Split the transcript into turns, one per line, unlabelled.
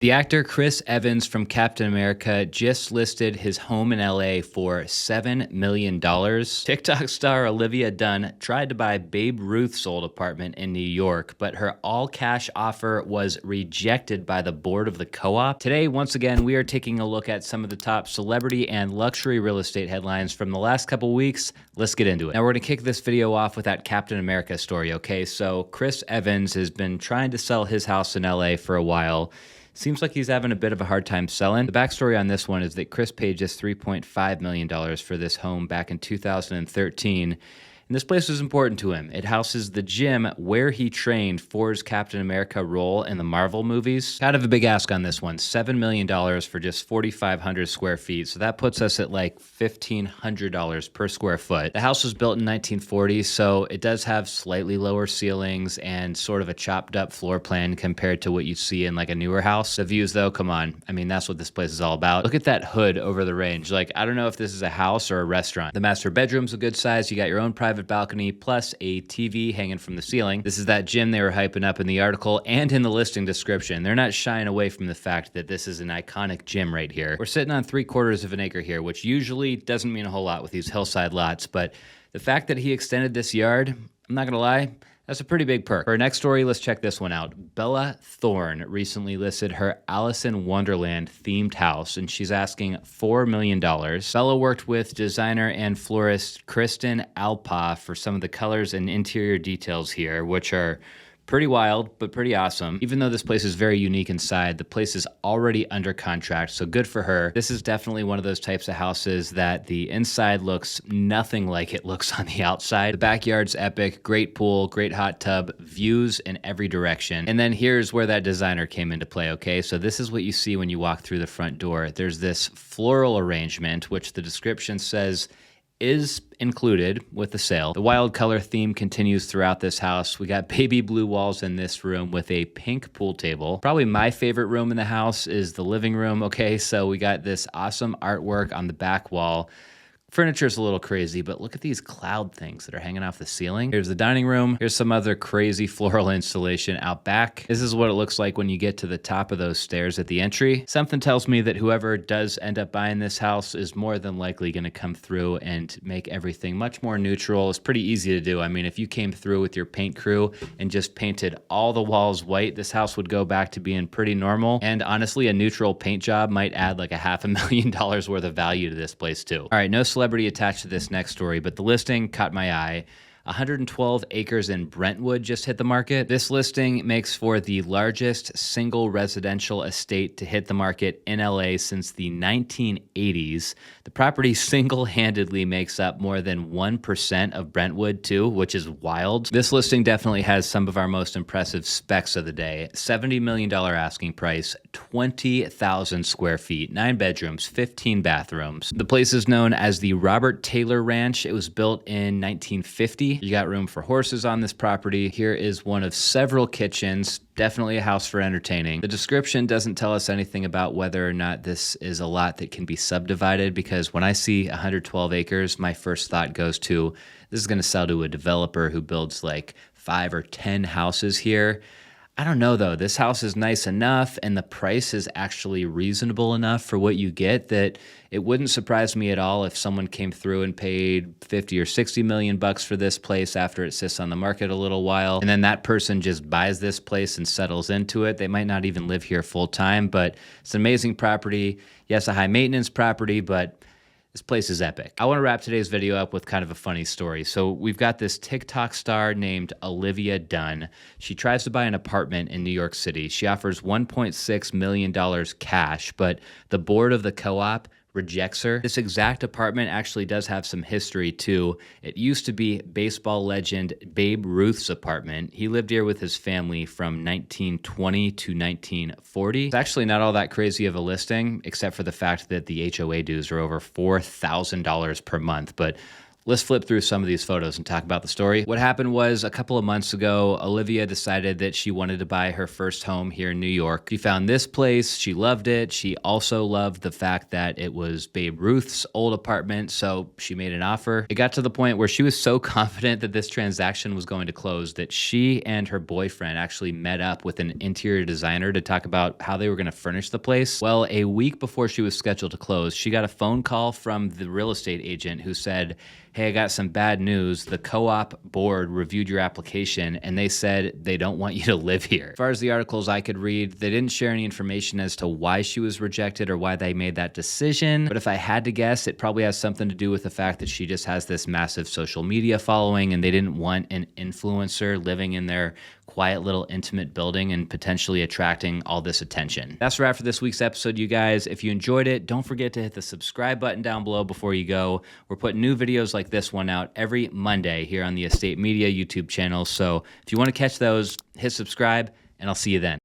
The actor Chris Evans from Captain America just listed his home in LA for $7 million. TikTok star Olivia Dunne tried to buy Babe Ruth's old apartment in New York, but her all-cash offer was rejected by the board of the co-op. Today, once again, we are taking a look at some of the top celebrity and luxury real estate headlines from the last couple weeks. Let's get into it. Now, we're going to kick this video off with that Captain America story, okay? So Chris Evans has been trying to sell his house in LA for a while. Seems like he's having a bit of a hard time selling. The backstory on this one is that Chris paid just $3.5 million for this home back in 2013. And this place was important to him. It houses the gym where he trained for his Captain America role in the Marvel movies. Kind of a big ask on this one, $7 million for just 4,500 square feet. So that puts us at like $1,500 per square foot. The house was built in 1940, so it does have slightly lower ceilings and sort of a chopped up floor plan compared to what you see in like a newer house. The views though, come on. I mean, that's what this place is all about. Look at that hood over the range. Like, I don't know if this is a house or a restaurant. The master bedroom's a good size. You got your own private balcony plus a TV hanging from the ceiling. This is that gym they were hyping up in the article and in the listing description. They're not shying away from the fact that this is an iconic gym right here. We're sitting on 3/4 of an acre here, which usually doesn't mean a whole lot with these hillside lots, but the fact that he extended this yard, I'm not gonna lie, that's a pretty big perk. For our next story, let's check this one out. Bella Thorne recently listed her Alice-in-Wonderland themed house, and she's asking $4 million. Bella worked with designer and florist Kristen Alpa for some of the colors and interior details here, which are pretty wild, but pretty awesome. Even though this place is very unique inside, the place is already under contract, so good for her. This is definitely one of those types of houses that the inside looks nothing like it looks on the outside. The backyard's epic, great pool, great hot tub, views in every direction. And then here's where that designer came into play, okay? So this is what you see when you walk through the front door. There's this floral arrangement, which the description says is included with the sale. The wild color theme continues throughout this house. We got baby blue walls in this room with a pink pool table. Probably my favorite room in the house is the living room, okay? So we got this awesome artwork on the back wall. Furniture's a little crazy, but look at these cloud things that are hanging off the ceiling. Here's the dining room. Here's some other crazy floral installation out back. This is what it looks like when you get to the top of those stairs at the entry. Something tells me that whoever does end up buying this house is more than likely going to come through and make everything much more neutral. It's pretty easy to do. I mean, if you came through with your paint crew and just painted all the walls white, this house would go back to being pretty normal. And honestly, a neutral paint job might add like $500,000 worth of value to this place too. All right, no celebrity attached to this next story, but the listing caught my eye. 112 acres in Brentwood just hit the market. This listing makes for the largest single residential estate to hit the market in LA since the 1980s. The property single-handedly makes up more than 1% of Brentwood too, which is wild. This listing definitely has some of our most impressive specs of the day. $70 million asking price, 20,000 square feet, 9 bedrooms, 15 bathrooms. The place is known as the Robert Taylor Ranch. It was built in 1950. You got room for horses on this property. Here is one of several kitchens. Definitely a house for entertaining. The description doesn't tell us anything about whether or not this is a lot that can be subdivided, because when I see 112 acres, my first thought goes to, this is going to sell to a developer who builds like 5 or 10 houses here. I don't know though, this house is nice enough and the price is actually reasonable enough for what you get that it wouldn't surprise me at all if someone came through and paid 50 or 60 million bucks for this place after it sits on the market a little while. And then that person just buys this place and settles into it. They might not even live here full time, but it's an amazing property. Yes, a high maintenance property, but this place is epic. I want to wrap today's video up with kind of a funny story. So we've got this TikTok star named Olivia Dunne. She tries to buy an apartment in New York City. She offers $1.6 million cash, but the board of the co-op rejects her. This exact apartment actually does have some history too. It used to be baseball legend Babe Ruth's apartment. He lived here with his family from 1920 to 1940. It's actually not all that crazy of a listing, except for the fact that the HOA dues are over $4,000 per month. But Let's flip through some of these photos and talk about the story. What happened was a couple of months ago, Olivia decided that she wanted to buy her first home here in New York. She found this place. She loved it. She also loved the fact that it was Babe Ruth's old apartment, so she made an offer. It got to the point where she was so confident that this transaction was going to close that she and her boyfriend actually met up with an interior designer to talk about how they were going to furnish the place. Well, a week before she was scheduled to close, she got a phone call from the real estate agent who said, "Hey, I got some bad news. The co-op board reviewed your application and they said they don't want you to live here." As far as the articles I could read, they didn't share any information as to why she was rejected or why they made that decision. But if I had to guess, it probably has something to do with the fact that she just has this massive social media following and they didn't want an influencer living in their quiet little intimate building and potentially attracting all this attention. That's a wrap for this week's episode, you guys. If you enjoyed it, don't forget to hit the subscribe button down below before you go. We're putting new videos like this one out every Monday here on the Estate Media YouTube channel. So if you want to catch those, hit subscribe and I'll see you then.